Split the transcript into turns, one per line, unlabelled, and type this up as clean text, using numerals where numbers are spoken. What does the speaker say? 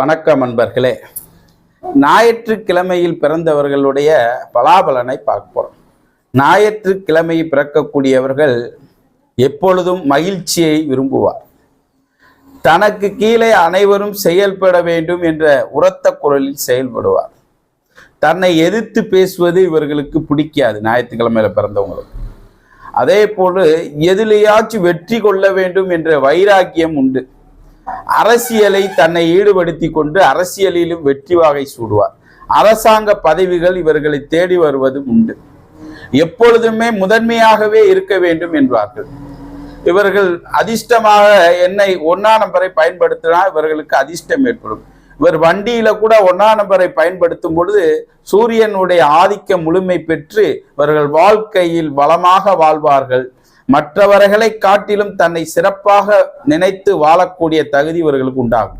வணக்கம் அன்பர்களே. ஞாயிற்றுக்கிழமையில் பிறந்தவர்களுடைய பலாபலனை பார்ப்போம். ஞாயிற்றுக்கிழமையில் பிறக்கக்கூடியவர்கள் எப்பொழுதும் மகிழ்ச்சியை விரும்புவார். தனக்கு கீழே அனைவரும் செயல்பட வேண்டும் என்ற உரத்த குரலில் செயல்படுவார். தன்னை எதிர்த்து பேசுவது இவர்களுக்கு பிடிக்காது. ஞாயிற்றுக்கிழமையில பிறந்தவங்களுக்கு அதே போல எதிலையாச்சும் வெற்றி கொள்ள வேண்டும் என்ற வைராக்கியம் உண்டு. அரசியலை தன்னை ஈடுபடுத்தி கொண்டு அரசியலிலும் வெற்றி வாகை சூடுவார். அரசாங்க பதவிகள் இவர்களை தேடி வருவதும் உண்டு. எப்பொழுதுமே முதன்மையாகவே இருக்க வேண்டும் என்பார்கள். இவர்கள் அதிர்ஷ்டமாக எண்ணெய் 1ஆம் நம்பரை பயன்படுத்தினால் இவர்களுக்கு அதிர்ஷ்டம் ஏற்படும். இவர் வண்டியில கூட 1ஆம் நம்பரை பயன்படுத்தும் பொழுது சூரியனுடைய ஆதிக்கம் முழுமை பெற்று இவர்கள் வாழ்க்கையில் வளமாக வாழ்வார்கள். மற்றவர்களை காட்டிலும் தன்னை சிறப்பாக நினைத்து வாழக்கூடிய தகுதி இவர்களுக்கு உண்டாகும்.